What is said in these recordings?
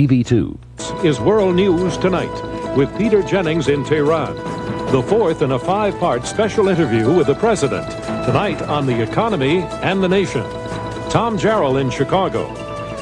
TV2. Is World News Tonight with Peter Jennings in Tehran. The fourth in a 5-part special interview with the president. Tonight on the economy and the nation. Tom Jarrell in Chicago.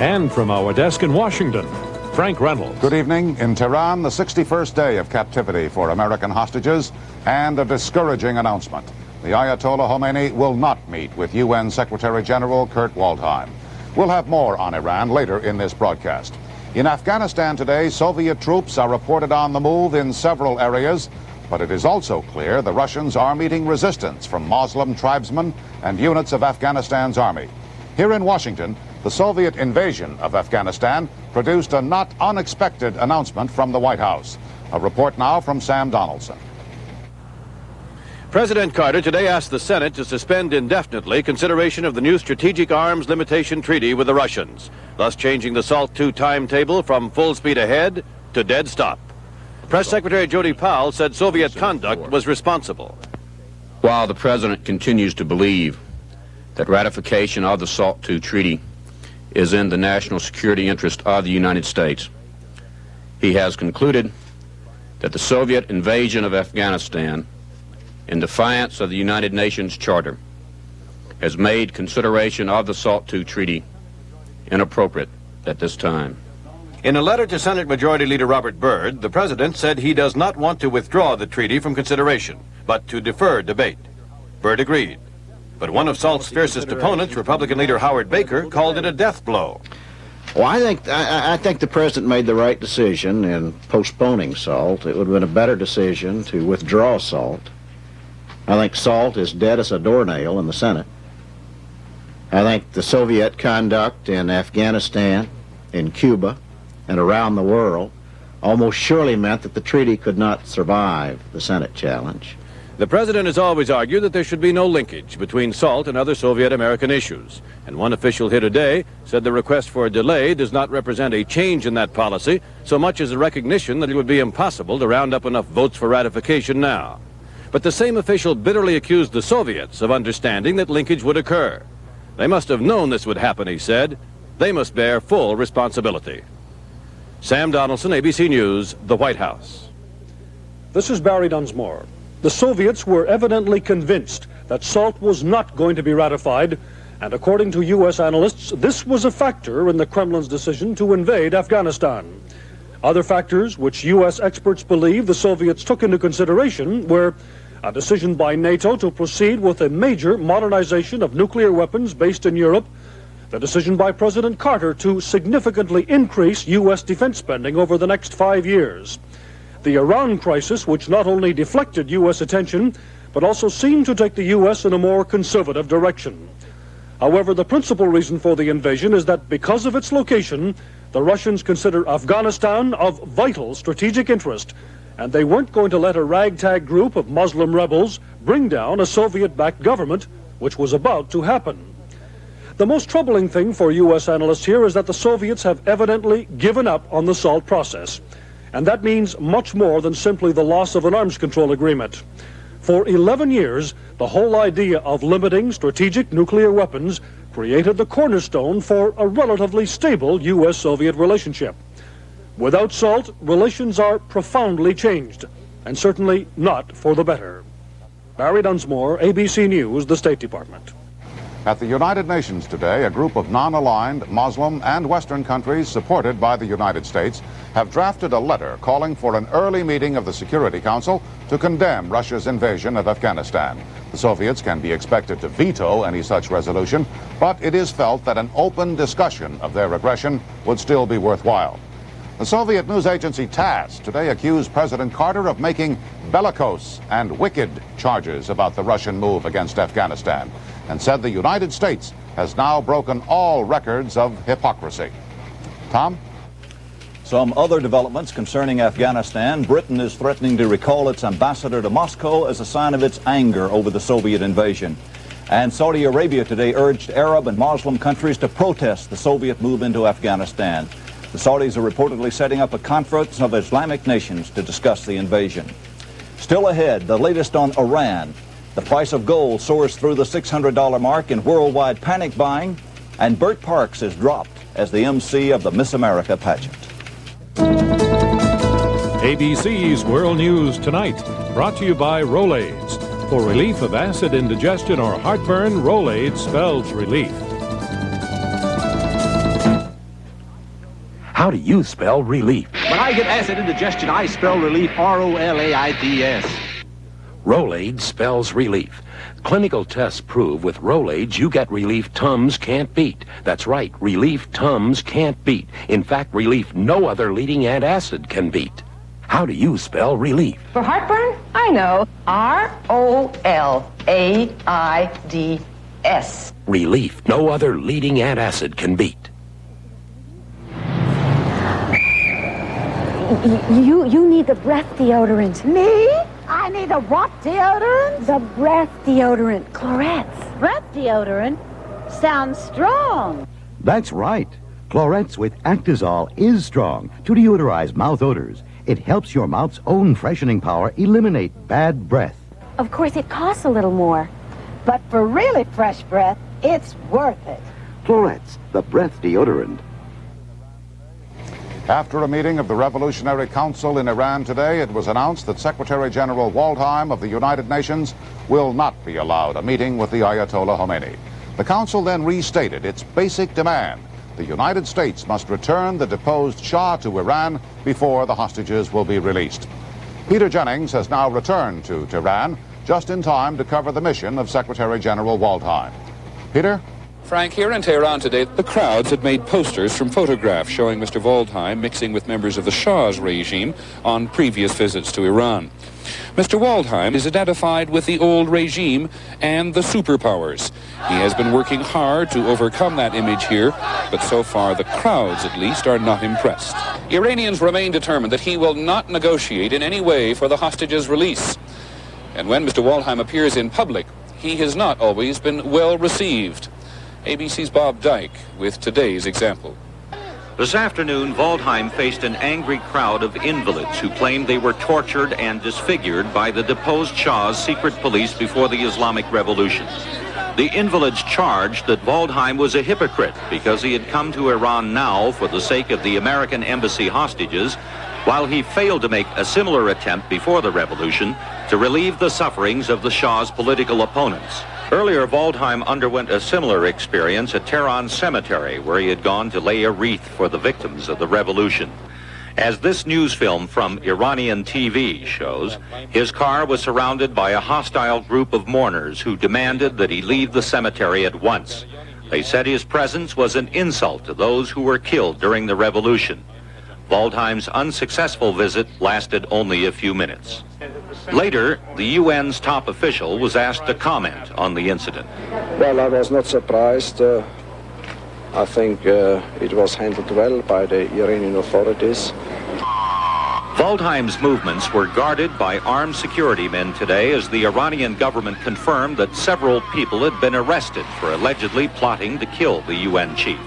And from our desk in Washington, Frank Reynolds. Good evening. In Tehran, the 61st day of captivity for American hostages and a discouraging announcement. The Ayatollah Khomeini will not meet with UN Secretary General Kurt Waldheim. We'll have more on Iran later in this broadcast. In Afghanistan today, Soviet troops are reported on the move in several areas, but it is also clear the Russians are meeting resistance from Muslim tribesmen and units of Afghanistan's army. Here in Washington, the Soviet invasion of Afghanistan produced a not unexpected announcement from the White House. A report now from Sam Donaldson. President Carter today asked the Senate to suspend indefinitely consideration of the new Strategic Arms Limitation Treaty with the Russians, thus changing the SALT II timetable from full speed ahead to dead stop. Press Secretary Jody Powell said Soviet conduct was responsible. While the President continues to believe that ratification of the SALT II treaty is in the national security interest of the United States, he has concluded that the Soviet invasion of Afghanistan, in defiance of the United Nations Charter, has made consideration of the SALT II treaty inappropriate at this time. In a letter to Senate Majority Leader Robert Byrd, the President said he does not want to withdraw the treaty from consideration, but to defer debate. Byrd agreed. But one of SALT's fiercest opponents, Republican leader Howard Baker, called it a death blow. Well, I think the President made the right decision in postponing SALT. It would have been a better decision to withdraw SALT. I think SALT is dead as a doornail in the Senate. I think the Soviet conduct in Afghanistan, in Cuba, and around the world almost surely meant that the treaty could not survive the Senate challenge. The President has always argued that there should be no linkage between SALT and other Soviet-American issues. And one official here today said the request for a delay does not represent a change in that policy so much as a recognition that it would be impossible to round up enough votes for ratification now. But the same official bitterly accused the Soviets of understanding that linkage would occur. They must have known this would happen, he said. They must bear full responsibility. Sam Donaldson, ABC News, the White House. This is Barry Dunsmore. The Soviets were evidently convinced that SALT was not going to be ratified, and according to U.S. analysts, this was a factor in the Kremlin's decision to invade Afghanistan. Other factors which U.S. experts believe the Soviets took into consideration were a decision by NATO to proceed with a major modernization of nuclear weapons based in Europe, the decision by President Carter to significantly increase U.S. defense spending over the next 5 years, the Iran crisis, which not only deflected U.S. attention, but also seemed to take the U.S. in a more conservative direction. However, the principal reason for the invasion is that because of its location, the Russians consider Afghanistan of vital strategic interest, and they weren't going to let a ragtag group of Muslim rebels bring down a Soviet-backed government, which was about to happen. The most troubling thing for U.S. analysts here is that the Soviets have evidently given up on the SALT process, and that means much more than simply the loss of an arms control agreement. For 11 years, the whole idea of limiting strategic nuclear weapons created the cornerstone for a relatively stable U.S.-Soviet relationship. Without SALT, relations are profoundly changed, and certainly not for the better. Barry Dunsmore, ABC News, the State Department. At the United Nations today, a group of non-aligned Muslim and Western countries supported by the United States have drafted a letter calling for an early meeting of the Security Council to condemn Russia's invasion of Afghanistan. The Soviets can be expected to veto any such resolution, but it is felt that an open discussion of their aggression would still be worthwhile. The Soviet news agency TASS today accused President Carter of making bellicose and wicked charges about the Russian move against Afghanistan, and said the United States has now broken all records of hypocrisy. Tom? Some other developments concerning Afghanistan. Britain is threatening to recall its ambassador to Moscow as a sign of its anger over the Soviet invasion. And Saudi Arabia today urged Arab and Muslim countries to protest the Soviet move into Afghanistan. The Saudis are reportedly setting up a conference of Islamic nations to discuss the invasion. Still ahead, the latest on Iran. The price of gold soars through the $600 mark in worldwide panic buying, and Bert Parks is dropped as the MC of the Miss America pageant. ABC's World News Tonight, brought to you by Rolaids. For relief of acid indigestion or heartburn, Rolaids spells relief. How do you spell relief? When I get acid indigestion, I spell relief R-O-L-A-I-D-S. Rolaids spells relief. Clinical tests prove with Rolaids you get relief Tums can't beat. That's right, relief Tums can't beat. In fact, relief no other leading antacid can beat. How do you spell relief? For heartburn, I know. R-O-L-A-I-D-S. Relief no other leading antacid can beat. You need the breath deodorant. Me? I need a what deodorant? The breath deodorant. Clorette's. Breath deodorant? Sounds strong. That's right. Clorette's with Actazol is strong to deodorize mouth odors. It helps your mouth's own freshening power eliminate bad breath. Of course, it costs a little more. But for really fresh breath, it's worth it. Clorette's, the breath deodorant. After a meeting of the Revolutionary Council in Iran today, it was announced that Secretary General Waldheim of the United Nations will not be allowed a meeting with the Ayatollah Khomeini. The Council then restated its basic demand. The United States must return the deposed Shah to Iran before the hostages will be released. Peter Jennings has now returned to Tehran just in time to cover the mission of Secretary General Waldheim. Peter? Frank, here in Tehran today, the crowds had made posters from photographs showing Mr. Waldheim mixing with members of the Shah's regime on previous visits to Iran. Mr. Waldheim is identified with the old regime and the superpowers. He has been working hard to overcome that image here, but so far the crowds, at least, are not impressed. Iranians remain determined that he will not negotiate in any way for the hostages' release. And when Mr. Waldheim appears in public, he has not always been well received. ABC's Bob Dyke with today's example. This afternoon, Waldheim faced an angry crowd of invalids who claimed they were tortured and disfigured by the deposed Shah's secret police before the Islamic Revolution. The invalids charged that Waldheim was a hypocrite because he had come to Iran now for the sake of the American embassy hostages, while he failed to make a similar attempt before the revolution to relieve the sufferings of the Shah's political opponents. Earlier, Waldheim underwent a similar experience at Tehran Cemetery, where he had gone to lay a wreath for the victims of the revolution. As this news film from Iranian TV shows, his car was surrounded by a hostile group of mourners who demanded that he leave the cemetery at once. They said his presence was an insult to those who were killed during the revolution. Waldheim's unsuccessful visit lasted only a few minutes. Later, the UN's top official was asked to comment on the incident. Well, I was not surprised. I think it was handled well by the Iranian authorities. Waldheim's movements were guarded by armed security men today as the Iranian government confirmed that several people had been arrested for allegedly plotting to kill the UN chief.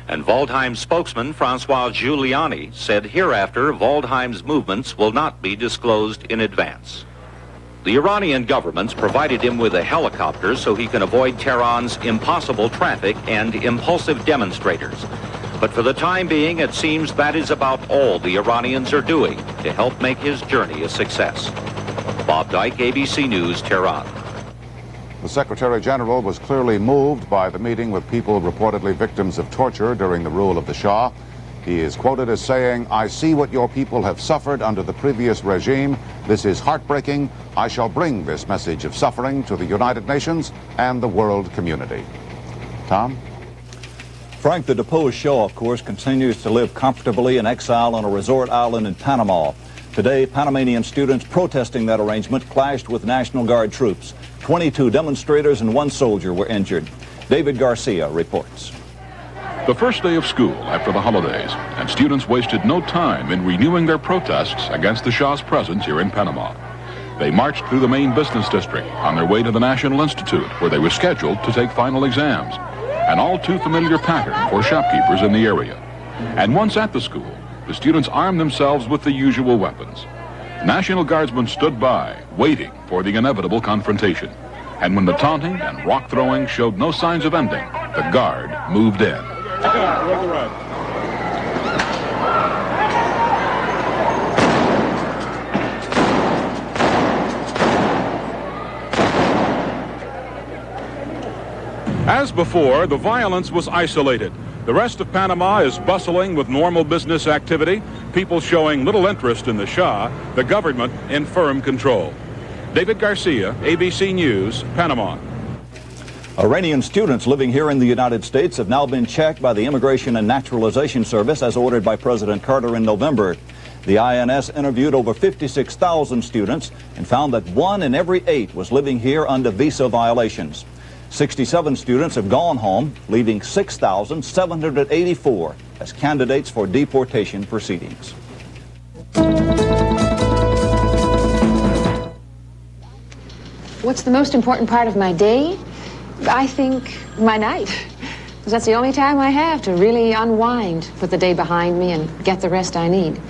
And Waldheim's spokesman, Francois Giuliani, said hereafter Waldheim's movements will not be disclosed in advance. The Iranian government's provided him with a helicopter so he can avoid Tehran's impossible traffic and impulsive demonstrators. But for the time being, it seems that is about all the Iranians are doing to help make his journey a success. Bob Dyke, ABC News, Tehran. The Secretary General was clearly moved by the meeting with people reportedly victims of torture during the rule of the Shah. He is quoted as saying, "I see what your people have suffered under the previous regime. This is heartbreaking. I shall bring this message of suffering to the United Nations and the world community." Tom? Frank, the deposed Shah, of course, continues to live comfortably in exile on a resort island in Panama. Today, Panamanian students protesting that arrangement clashed with National Guard troops. 22 demonstrators and 1 soldier were injured. David Garcia reports. The first day of school after the holidays, and students wasted no time in renewing their protests against the Shah's presence here in Panama. They marched through the main business district on their way to the National Institute, where they were scheduled to take final exams, an all-too familiar pattern for shopkeepers in the area. And once at the school, the students armed themselves with the usual weapons. National Guardsmen stood by, waiting for the inevitable confrontation. And when the taunting and rock throwing showed no signs of ending, the Guard moved in. As before, the violence was isolated. The rest of Panama is bustling with normal business activity, people showing little interest in the Shah, the government in firm control. David Garcia, ABC News, Panama. Iranian students living here in the United States have now been checked by the Immigration and Naturalization Service as ordered by President Carter in November. The INS interviewed over 56,000 students and found that 1 in every 8 was living here under visa violations. 67 students have gone home, leaving 6,784 as candidates for deportation proceedings. What's the most important part of my day? I think my night. Because that's the only time I have to really unwind, put the day behind me, and get the rest I need.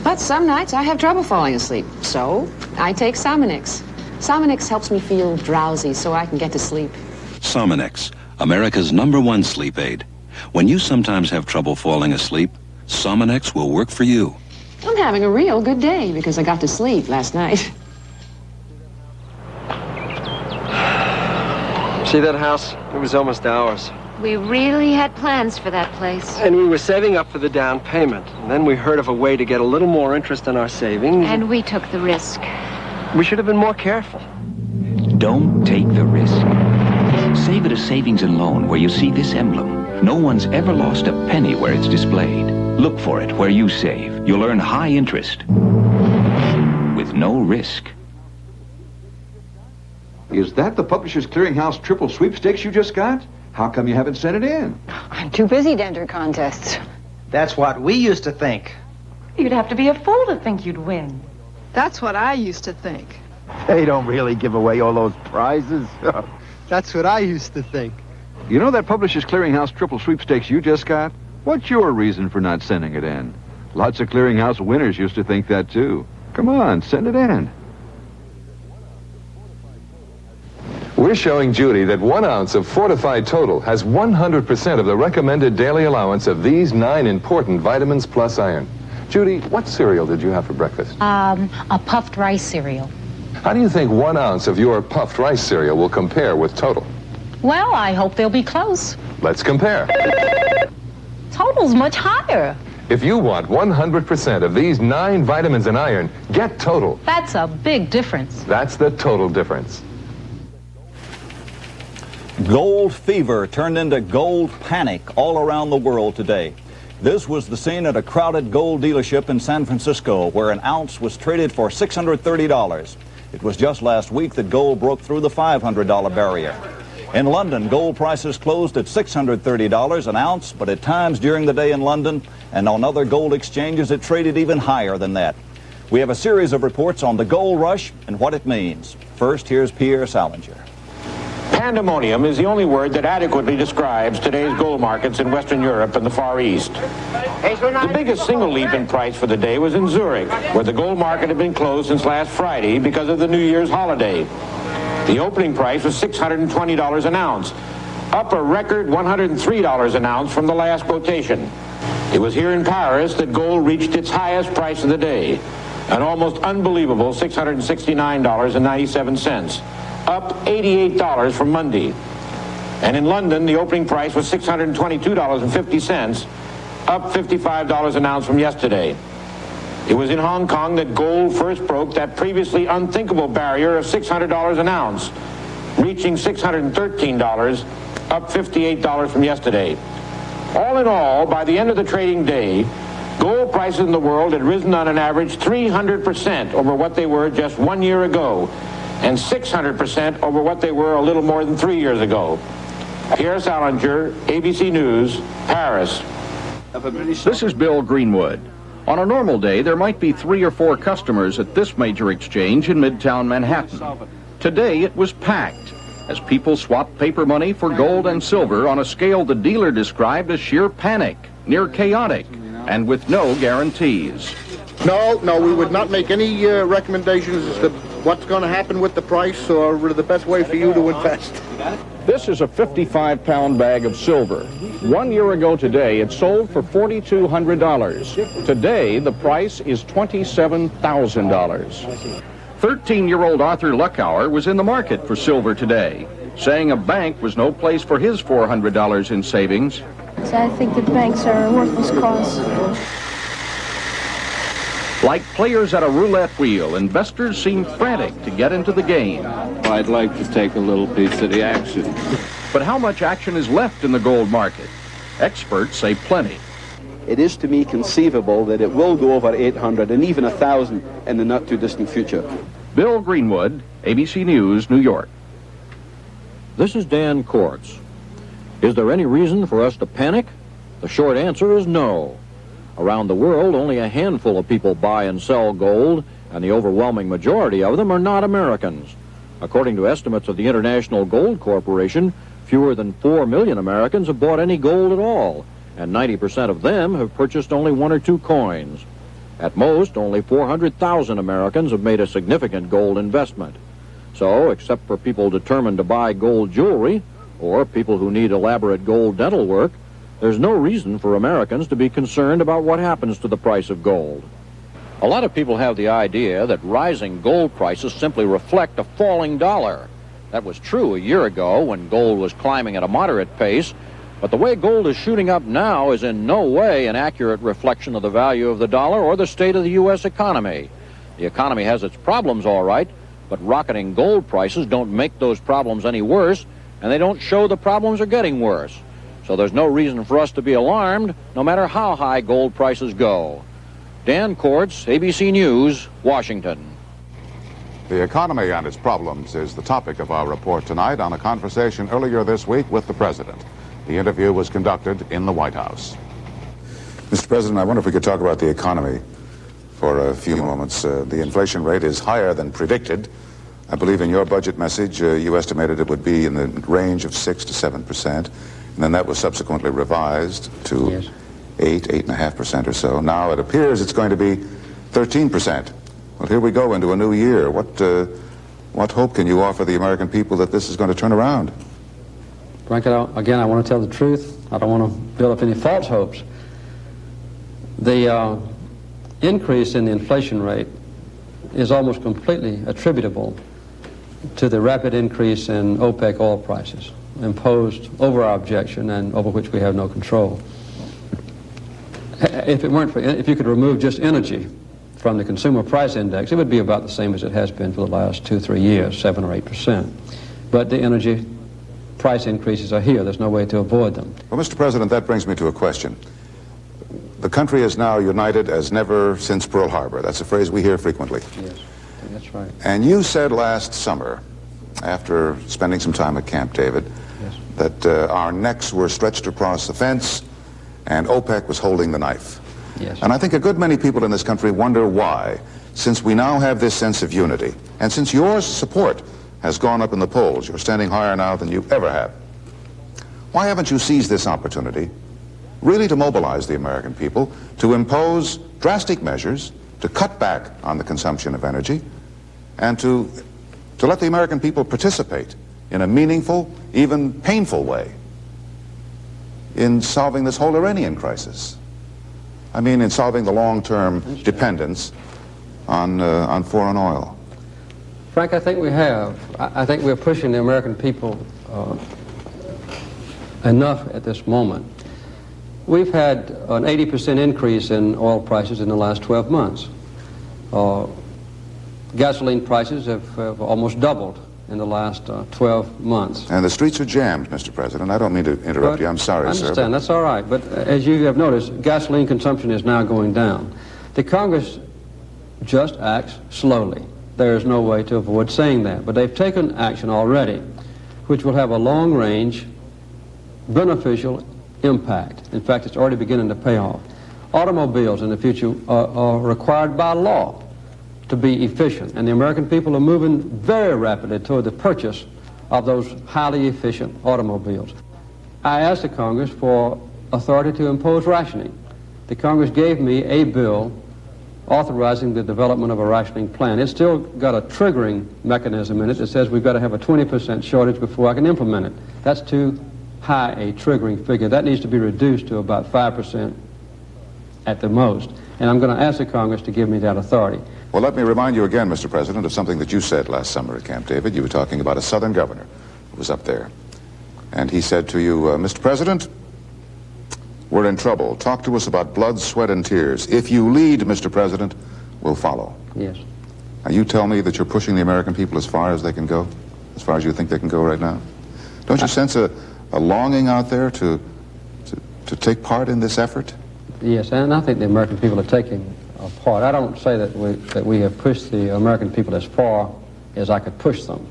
But some nights I have trouble falling asleep, so I take Sominex. Sominex helps me feel drowsy so I can get to sleep. Sominex, America's #1 sleep aid. When you sometimes have trouble falling asleep, Sominex will work for you. I'm having a real good day because I got to sleep last night. See that house? It was almost ours. We really had plans for that place. And we were saving up for the down payment. And then we heard of a way to get a little more interest on our savings. And we took the risk. We should have been more careful. Don't take the risk. Save at a savings and loan where you see this emblem. No one's ever lost a penny where it's displayed. Look for it where you save. You'll earn high interest with no risk. Is that the Publishers Clearinghouse triple sweepstakes you just got? How come you haven't sent it in? I'm too busy to enter contests. That's what we used to think. You'd have to be a fool to think you'd win. That's what I used to think. They don't really give away all those prizes. That's what I used to think. You know that Publishers Clearinghouse triple sweepstakes you just got? What's your reason for not sending it in? Lots of Clearinghouse winners used to think that too. Come on, send it in. We're showing Judy that 1 ounce of Fortified Total has 100% of the recommended daily allowance of these 9 important vitamins plus iron. Judy, what cereal did you have for breakfast? A puffed rice cereal. How do you think 1 ounce of your puffed rice cereal will compare with Total? Well, I hope they'll be close. Let's compare. Total's much higher. If you want 100% of these 9 vitamins and iron, get Total. That's a big difference. That's the total difference. Gold fever turned into gold panic all around the world today. This was the scene at a crowded gold dealership in San Francisco where an ounce was traded for $630. It was just last week that gold broke through the $500 barrier. In London, gold prices closed at $630 an ounce, but at times during the day in London and on other gold exchanges it traded even higher than that. We have a series of reports on the gold rush and what it means. First, here's Pierre Salinger. Pandemonium is the only word that adequately describes today's gold markets in Western Europe and the Far East. The biggest single leap in price for the day was in Zurich, where the gold market had been closed since last Friday because of the New Year's holiday. The opening price was $620 an ounce, up a record $103 an ounce from the last quotation. It was here in Paris that gold reached its highest price of the day, an almost unbelievable $669.97. Up $88 from Monday. And in London, the opening price was $622.50, up $55 an ounce from yesterday. It was in Hong Kong that gold first broke that previously unthinkable barrier of $600 an ounce, reaching $613, up $58 from yesterday. All in all, by the end of the trading day, gold prices in the world had risen on an average 300% over what they were just 1 year ago, and 600% over what they were a little more than 3 years ago. Pierre Salinger, ABC News, Paris. This is Bill Greenwood. On a normal day, there might be 3 or 4 customers at this major exchange in Midtown Manhattan. Today, it was packed as people swapped paper money for gold and silver on a scale the dealer described as sheer panic, near chaotic, and with no guarantees. No, we would not make any recommendations as to what's going to happen with the price or the best way for you to invest. This is a 55-pound bag of silver. 1 year ago today, it sold for $4,200. Today, the price is $27,000. 13-year-old Arthur Luckower was in the market for silver today. saying a bank was no place for his $400 in savings. I think that banks are a worthless cause. Like players at a roulette wheel, investors seem frantic to get into the game. I'd like to take a little piece of the action. But how much action is left in the gold market? Experts say plenty. It is to me conceivable that it will go over 800 and even 1,000 in the not-too-distant future. Bill Greenwood, ABC News, New York. This is Dan Kortz. Is there any reason for us to panic? The short answer is no. Around the world, only a handful of people buy and sell gold, and the overwhelming majority of them are not Americans. According to estimates of the International Gold Corporation, fewer than 4 million Americans have bought any gold at all, and 90% of them have purchased only 1 or 2 coins. At most, only 400,000 Americans have made a significant gold investment. So, except for people determined to buy gold jewelry, or people who need elaborate gold dental work, there's no reason for Americans to be concerned about what happens to the price of gold. A lot of people have the idea that rising gold prices simply reflect a falling dollar. That was true a year ago when gold was climbing at a moderate pace, but the way gold is shooting up now is in no way an accurate reflection of the value of the dollar or the state of the U.S. economy. The economy has its problems, all right, but rocketing gold prices don't make those problems any worse, and they don't show the problems are getting worse. So there's no reason for us to be alarmed, no matter how high gold prices go. Dan Kortz, ABC News, Washington. The economy and its problems is the topic of our report tonight on a conversation earlier this week with the President. The interview was conducted in the White House. Mr. President, I wonder if we could talk about the economy for a few moments. The inflation rate is higher than predicted. I believe in your budget message, you estimated it would be in the range of 6 to 7%. And then that was subsequently revised to 8.5% or so. Now it appears it's going to be 13%. Well, here we go into a new year. What hope can you offer the American people that this is going to turn around? Frank, again, I want to tell the truth. I don't want to build up any false hopes. The increase in the inflation rate is almost completely attributable to the rapid increase in OPEC oil prices, imposed over our objection and over which we have no control. If it weren't for, if you could remove just energy from the consumer price index, it would be about the same as it has been for the last 2-3 years, 7 or 8%. But the energy price increases are here. There's no way to avoid them. Well, Mr. President, that brings me to a question. The country is now united as never since Pearl Harbor. That's a phrase we hear frequently. Yes, that's right. And you said last summer, after spending some time at Camp David, yes, that our necks were stretched across the fence and OPEC was holding the knife. Yes. And I think a good many people in this country wonder why, since we now have this sense of unity, and since your support has gone up in the polls, you're standing higher now than you ever have, why haven't you seized this opportunity really to mobilize the American people to impose drastic measures to cut back on the consumption of energy and to let the American people participate in a meaningful, even painful way in solving this whole Iranian crisis? I mean, in solving the long-term dependence on foreign oil. Frank, I think we have. I think we're pushing the American people enough at this moment. We've had an 80% increase in oil prices in the last 12 months. Gasoline prices have almost doubled in the last 12 months. And the streets are jammed, Mr. President. I don't mean to interrupt you. I'm sorry, sir. I understand. That's all right. But as you have noticed, gasoline consumption is now going down. The Congress just acts slowly. There is no way to avoid saying that. But they've taken action already, which will have a long-range, beneficial impact. In fact, it's already beginning to pay off. Automobiles in the future are required by law to be efficient, and the American people are moving very rapidly toward the purchase of those highly efficient automobiles. I asked the Congress for authority to impose rationing. The Congress gave me a bill authorizing the development of a rationing plan. It's still got a triggering mechanism in it that says we've got to have a 20% shortage before I can implement it. That's too high a triggering figure. That needs to be reduced to about 5% at the most. And I'm going to ask the Congress to give me that authority. Well, let me remind you again, Mr. President, of something that you said last summer at Camp David. You were talking about a Southern governor was up there. And he said to you, Mr. President, we're in trouble. Talk to us about blood, sweat, and tears. If you lead, Mr. President, we'll follow. Yes. Now, you tell me that you're pushing the American people as far as they can go, as far as you think they can go right now. Don't you sense a longing out there to take part in this effort? Yes, and I think the American people are taking part. I don't say that we have pushed the American people as far as I could push them.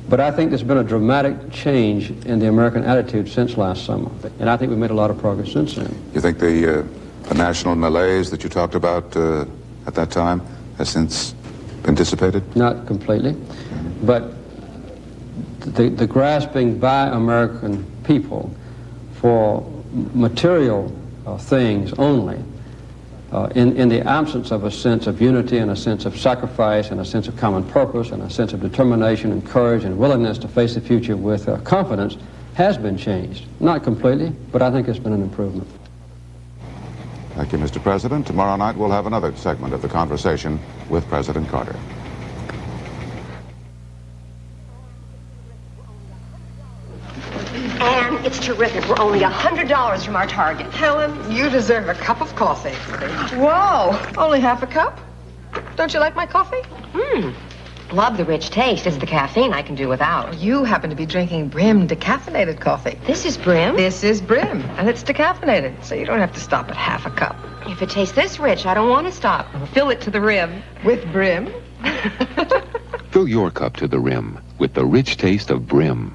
But I think there's been a dramatic change in the American attitude since last summer. And I think we've made a lot of progress since then. You think the national malaise that you talked about at that time has since been dissipated? Not completely. But the grasping by American people for material things only, in the absence of a sense of unity and a sense of sacrifice and a sense of common purpose and a sense of determination and courage and willingness to face the future with confidence, has been changed. Not completely, but I think it's been an improvement. Thank you, Mr. President. Tomorrow night we'll have another segment of the conversation with President Carter. And it's terrific. We're only $100 from our target. Helen, you deserve a cup of coffee. Whoa, only half a cup? Don't you like my coffee? Love the rich taste. It's the caffeine I can do without. You happen to be drinking Brim decaffeinated coffee. This is Brim? This is Brim, and it's decaffeinated, so you don't have to stop at half a cup. If it tastes this rich, I don't want to stop. Fill it to the rim. With Brim? Fill your cup to the rim with the rich taste of Brim.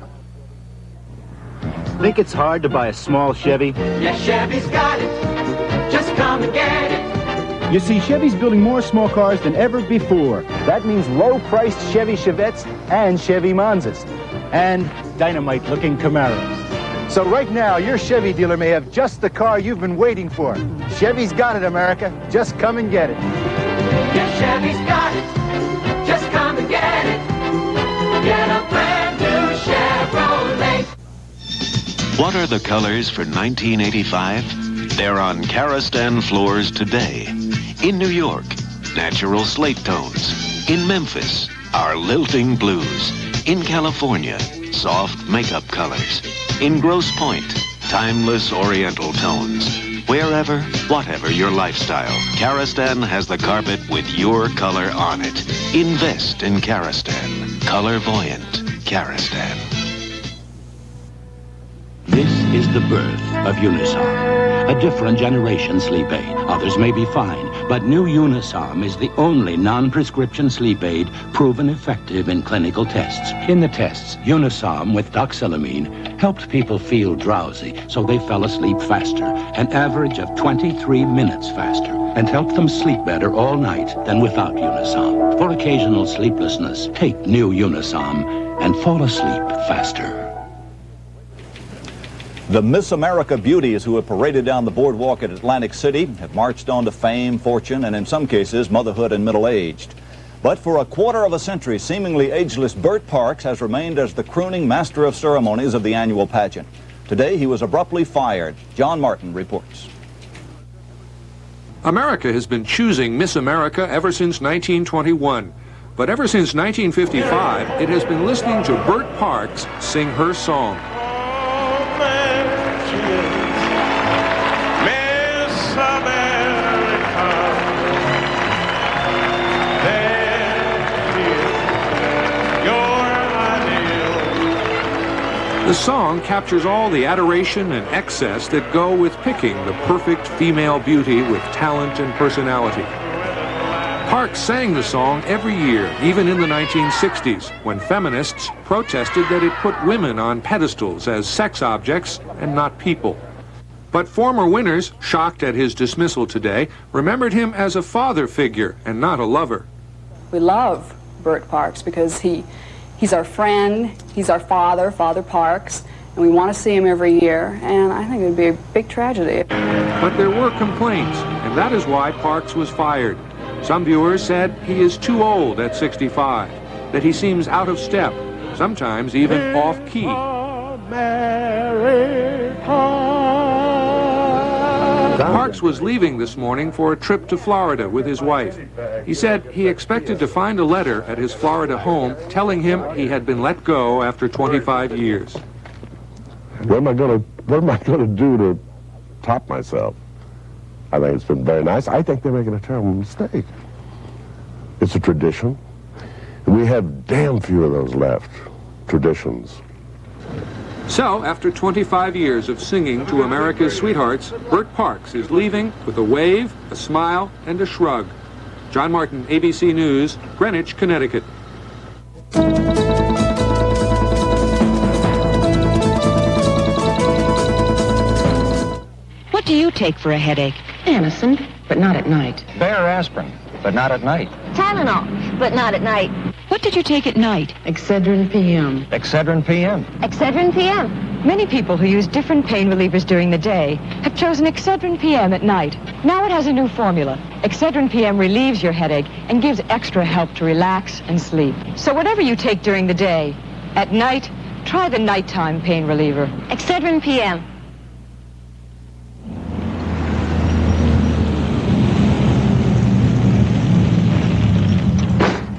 Think it's hard to buy a small Chevy? Yeah, Chevy's got it. Just come and get it. You see, Chevy's building more small cars than ever before. That means low-priced Chevy Chevettes and Chevy Monzas. And dynamite-looking Camaros. So right now, your Chevy dealer may have just the car you've been waiting for. Chevy's got it, America. Just come and get it. Yeah, Chevy's got it. Just come and get it. Get a brand new Chevrolet. What are the colors for 1985? They're on Karastan floors today. In New York, natural slate tones. In Memphis, our lilting blues. In California, soft makeup colors. In Grosse Pointe, timeless oriental tones. Wherever, whatever your lifestyle, Karastan has the carpet with your color on it. Invest in Karastan. Colorvoyant Karastan. This is the birth of Unisom, a different generation sleep aid. Others may be fine, but new Unisom is the only non-prescription sleep aid proven effective in clinical tests. In the tests, Unisom with doxylamine helped people feel drowsy, so they fell asleep faster, an average of 23 minutes faster, and helped them sleep better all night than without Unisom. For occasional sleeplessness, take new Unisom and fall asleep faster. The Miss America beauties who have paraded down the boardwalk at Atlantic City have marched on to fame, fortune, and in some cases, motherhood and middle-aged. But for a quarter of a century, seemingly ageless Bert Parks has remained as the crooning master of ceremonies of the annual pageant. Today, he was abruptly fired. John Martin reports. America has been choosing Miss America ever since 1921. But ever since 1955, it has been listening to Bert Parks sing her song. The song captures all the adoration and excess that go with picking the perfect female beauty with talent and personality. Parks sang the song every year, even in the 1960s, when feminists protested that it put women on pedestals as sex objects and not people. But former winners, shocked at his dismissal today, remembered him as a father figure and not a lover. We love Bert Parks because he's our friend, he's our father, Father Parks, and we want to see him every year, and I think it would be a big tragedy. But there were complaints, and that is why Parks was fired. Some viewers said he is too old at 65, that he seems out of step, sometimes even off-key. Parks was leaving this morning for a trip to Florida with his wife. He said he expected to find a letter at his Florida home telling him he had been let go after 25 years. What am I gonna do to top myself? I think it's been very nice. I think they're making a terrible mistake. It's a tradition. We have damn few of those left. Traditions. So, after 25 years of singing to America's sweethearts, Bert Parks is leaving with a wave, a smile, and a shrug. John Martin, ABC News, Greenwich, Connecticut. What do you take for a headache? Anacin, but not at night. Bayer aspirin, but not at night. Tylenol, but not at night. What did you take at night? Excedrin PM. Excedrin PM. Excedrin PM. Many people who use different pain relievers during the day have chosen Excedrin PM at night. Now it has a new formula. Excedrin PM relieves your headache and gives extra help to relax and sleep. So whatever you take during the day, at night, try the nighttime pain reliever. Excedrin PM.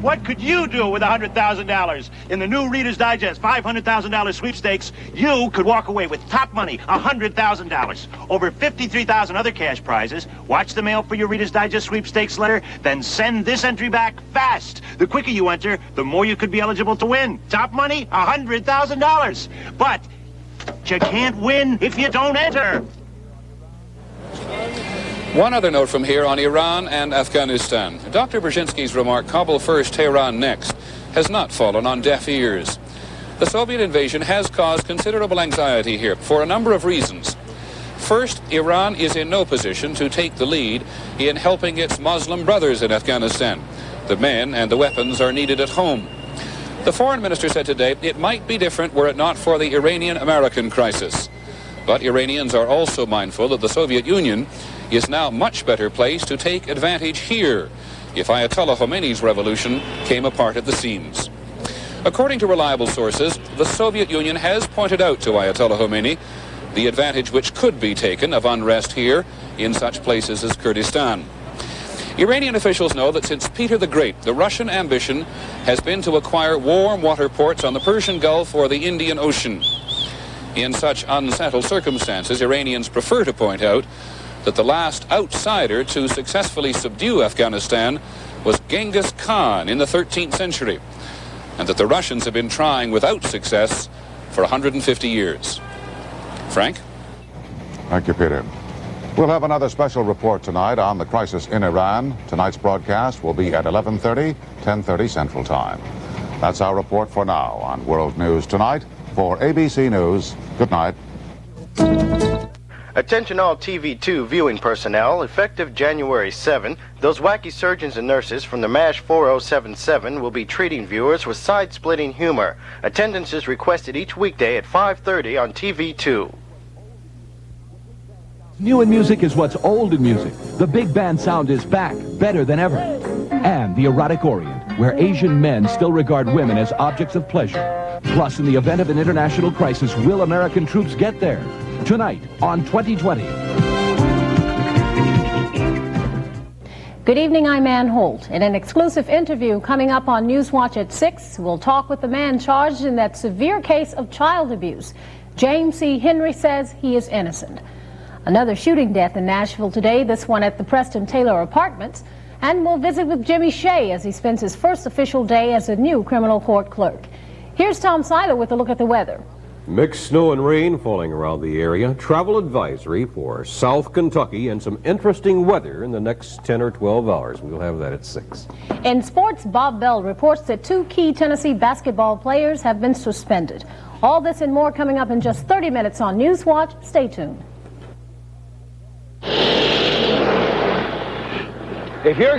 What could you do with $100,000? In the new Reader's Digest $500,000 sweepstakes, you could walk away with top money, $100,000. Over 53,000 other cash prizes. Watch the mail for your Reader's Digest sweepstakes letter, then send this entry back fast. The quicker you enter, the more you could be eligible to win. Top money, $100,000. But you can't win if you don't enter. One other note from here on Iran and Afghanistan. Dr. Brzezinski's remark, Kabul first, Tehran next, has not fallen on deaf ears. The Soviet invasion has caused considerable anxiety here for a number of reasons. First, Iran is in no position to take the lead in helping its Muslim brothers in Afghanistan. The men and the weapons are needed at home. The foreign minister said today it might be different were it not for the Iranian-American crisis. But Iranians are also mindful that the Soviet Union is now much better placed to take advantage here if Ayatollah Khomeini's revolution came apart at the seams. According to reliable sources, the Soviet Union has pointed out to Ayatollah Khomeini the advantage which could be taken of unrest here in such places as Kurdistan. Iranian officials know that since Peter the Great, the Russian ambition has been to acquire warm water ports on the Persian Gulf or the Indian Ocean. In such unsettled circumstances, Iranians prefer to point out that the last outsider to successfully subdue Afghanistan was Genghis Khan in the 13th century, and that the Russians have been trying without success for 150 years. Frank? Thank you, Peter. We'll have another special report tonight on the crisis in Iran. Tonight's broadcast will be at 11:30, 10:30 Central Time. That's our report for now on World News Tonight. For ABC News, good night. Attention all TV2 viewing personnel, effective January 7, those wacky surgeons and nurses from the MASH 4077 will be treating viewers with side-splitting humor. Attendance is requested each weekday at 5:30 on TV2. New in music is what's old in music. The big band sound is back, better than ever. And the Erotic Orient, where Asian men still regard women as objects of pleasure. Plus, in the event of an international crisis, will American troops get there? Tonight on 2020. Good evening, I'm Ann Holt. In an exclusive interview coming up on Newswatch at 6, we'll talk with the man charged in that severe case of child abuse. James C. Henry says he is innocent. Another shooting death in Nashville today, this one at the Preston Taylor Apartments. And we'll visit with Jimmy Shea as he spends his first official day as a new criminal court clerk. Here's Tom Seiler with a look at the weather. Mixed snow and rain falling around the area. Travel advisory for South Kentucky and some interesting weather in the next 10 or 12 hours. We'll have that at 6. In sports, Bob Bell reports that 2 key Tennessee basketball players have been suspended. All this and more coming up in just 30 minutes on Newswatch. Stay tuned. If you're